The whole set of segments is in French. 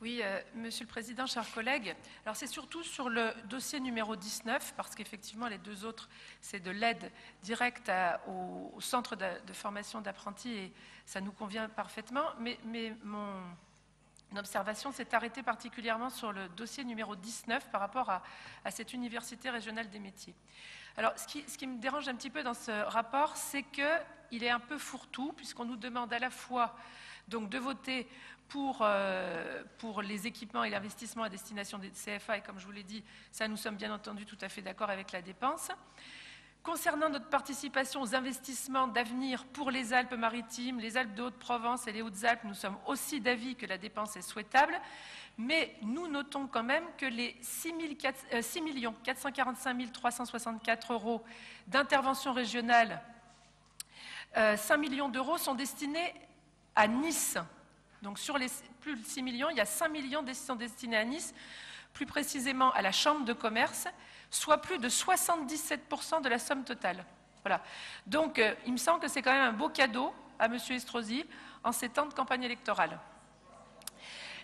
Oui, Monsieur le Président, chers collègues, alors c'est surtout sur le dossier numéro 19, parce qu'effectivement les deux autres, c'est de l'aide directe au centre de formation d'apprentis et ça nous convient parfaitement, mais mon observation s'est arrêtée particulièrement sur le dossier numéro 19 par rapport à cette université régionale des métiers. Alors, ce qui me dérange un petit peu dans ce rapport, c'est qu'il est un peu fourre-tout, puisqu'on nous demande à la fois donc, de voter pour les équipements et l'investissement à destination des CFA, et comme je vous l'ai dit, ça nous sommes bien entendu tout à fait d'accord avec la dépense. Concernant notre participation aux investissements d'avenir pour les Alpes-Maritimes, les Alpes de Haute-Provence et les Hautes-Alpes, nous sommes aussi d'avis que la dépense est souhaitable, mais nous notons quand même que les 6 445 364 € d'intervention régionale, 5 millions d'euros sont destinés à Nice. Donc sur les plus de 6 millions, il y a 5 millions qui sont destinés à Nice, plus précisément à la Chambre de commerce, soit plus de 77% de la somme totale. Voilà. Donc il me semble que c'est quand même un beau cadeau à M. Estrosi en ces temps de campagne électorale.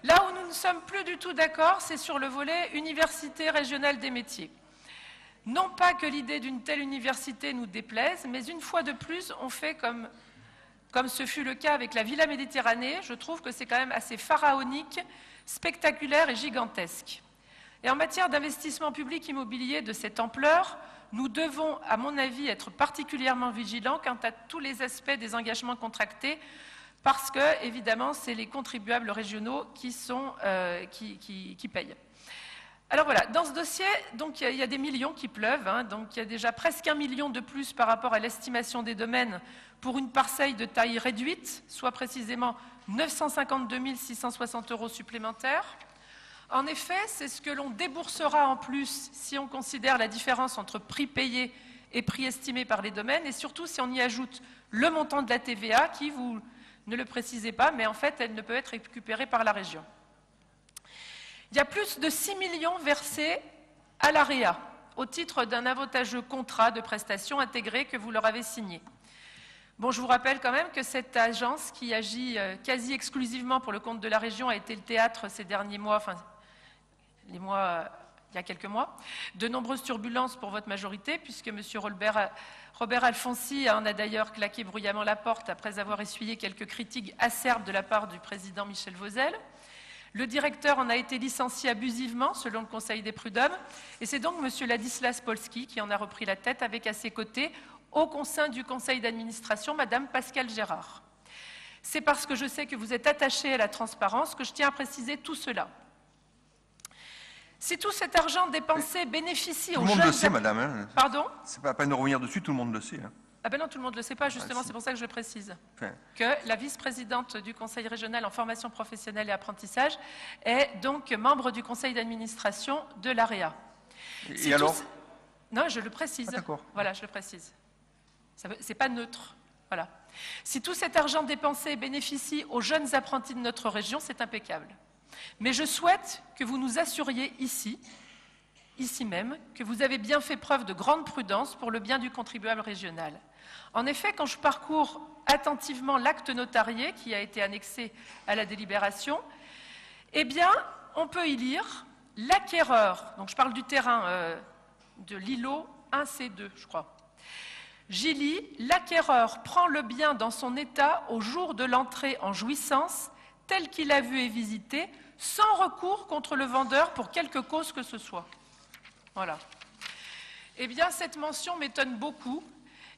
Là où nous ne sommes plus du tout d'accord, c'est sur le volet Université régionale des métiers. Non pas que l'idée d'une telle université nous déplaise, mais une fois de plus, on fait comme ce fut le cas avec la Villa Méditerranée. Je trouve que c'est quand même assez pharaonique, spectaculaire et gigantesque. Et en matière d'investissement public immobilier de cette ampleur, nous devons, à mon avis, être particulièrement vigilants quant à tous les aspects des engagements contractés, parce que, évidemment, c'est les contribuables régionaux qui payent. Alors voilà, dans ce dossier, donc, il y a des millions qui pleuvent, hein, donc il y a déjà presque 1 million de plus par rapport à l'estimation des domaines pour une parcelle de taille réduite, soit précisément 952 660 € supplémentaires. En effet, c'est ce que l'on déboursera en plus si on considère la différence entre prix payé et prix estimé par les domaines, et surtout si on y ajoute le montant de la TVA qui, vous ne le précisez pas, mais en fait, elle ne peut être récupérée par la région. Il y a plus de 6 millions versés à l'AREA au titre d'un avantageux contrat de prestation intégré que vous leur avez signé. Bon, je vous rappelle quand même que cette agence qui agit quasi exclusivement pour le compte de la région a été le théâtre ces derniers mois, enfin il y a quelques mois, de nombreuses turbulences pour votre majorité, puisque M. Robert Alfonsi en a d'ailleurs claqué bruyamment la porte après avoir essuyé quelques critiques acerbes de la part du président Michel Vauzel. Le directeur en a été licencié abusivement, selon le Conseil des prud'hommes, et c'est donc M. Ladislas Polski qui en a repris la tête avec à ses côtés, au sein du conseil d'administration, Mme Pascale Gérard. C'est parce que je sais que vous êtes attaché à la transparence que je tiens à préciser tout cela. Si tout cet argent dépensé bénéficie aux jeunes... Tout le monde le sait, madame. Hein. Pardon ? C'est pas à peine de revenir dessus, tout le monde le sait. Hein. Ah ben non, tout le monde ne le sait pas, justement, c'est pour ça que je le précise. Enfin. Que la vice-présidente du Conseil régional en formation professionnelle et apprentissage est donc membre du conseil d'administration de l'AREA. Et alors ? Non, je le précise. Ah, d'accord. Voilà, je le précise. C'est pas neutre. Voilà. Si tout cet argent dépensé bénéficie aux jeunes apprentis de notre région, c'est impeccable. Mais je souhaite que vous nous assuriez ici même, que vous avez bien fait preuve de grande prudence pour le bien du contribuable régional. En effet, quand je parcours attentivement l'acte notarié qui a été annexé à la délibération, eh bien, on peut y lire l'acquéreur, donc je parle du terrain de l'îlot 1C2, je crois. J'y lis, l'acquéreur prend le bien dans son état au jour de l'entrée en jouissance, tel qu'il a vu et visité, sans recours contre le vendeur pour quelque cause que ce soit. Voilà. Eh bien, cette mention m'étonne beaucoup,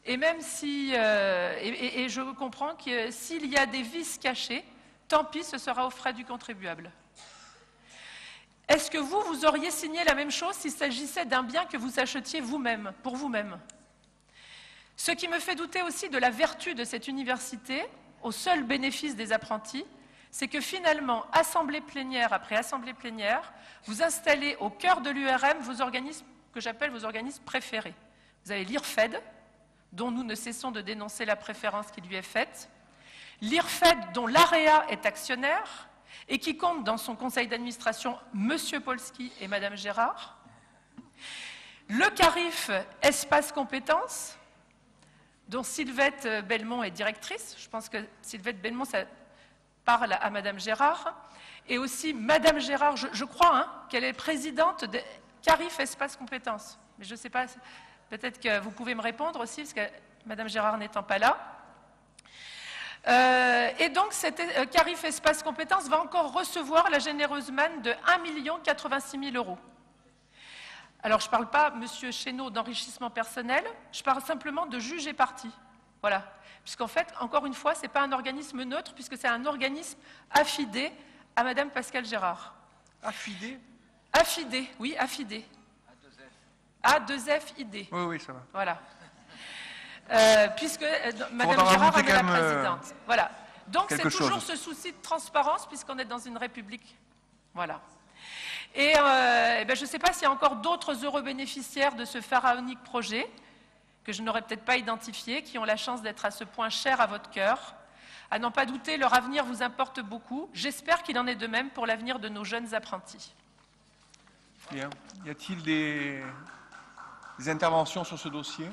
et même si, et je comprends que s'il y a des vices cachés, tant pis, ce sera aux frais du contribuable. Est-ce que vous auriez signé la même chose s'il s'agissait d'un bien que vous achetiez vous-même, pour vous-même? Ce qui me fait douter aussi de la vertu de cette université, au seul bénéfice des apprentis, c'est que finalement, assemblée plénière après assemblée plénière, vous installez au cœur de l'URM vos organismes que j'appelle vos organismes préférés. Vous avez l'IRFED, dont nous ne cessons de dénoncer la préférence qui lui est faite, l'IRFED dont l'AREA est actionnaire et qui compte dans son conseil d'administration M. Polski et Mme Gérard, le CARIF Espace Compétences, dont Sylvette Belmont est directrice. Je pense que Sylvette Belmont, parle à Madame Gérard. Et aussi, Madame Gérard, je crois qu'elle est présidente de CARIF Espace Compétences. Mais je ne sais pas, peut-être que vous pouvez me répondre aussi, parce que Madame Gérard n'étant pas là. Et donc, CARIF Espace Compétences va encore recevoir la généreuse manne de 1 086 000 €. Alors, je ne parle pas, Monsieur Chénaud, d'enrichissement personnel, je parle simplement de juge et partie. Voilà. Puisqu'en fait, encore une fois, ce n'est pas un organisme neutre, puisque c'est un organisme affidé à Madame Pascale Gérard. Affidé? Affidé, oui, affidé. A2FID. Oui, oui, ça va. Voilà. Puisque Madame Gérard en est la présidente. Voilà. Donc c'est toujours ce souci de transparence, puisqu'on est dans une république. Voilà. Et je ne sais pas s'il y a encore d'autres heureux bénéficiaires de ce pharaonique projet, que je n'aurais peut-être pas identifié, qui ont la chance d'être à ce point chers à votre cœur. À n'en pas douter, leur avenir vous importe beaucoup. J'espère qu'il en est de même pour l'avenir de nos jeunes apprentis. Bien. Y a-t-il des interventions sur ce dossier ?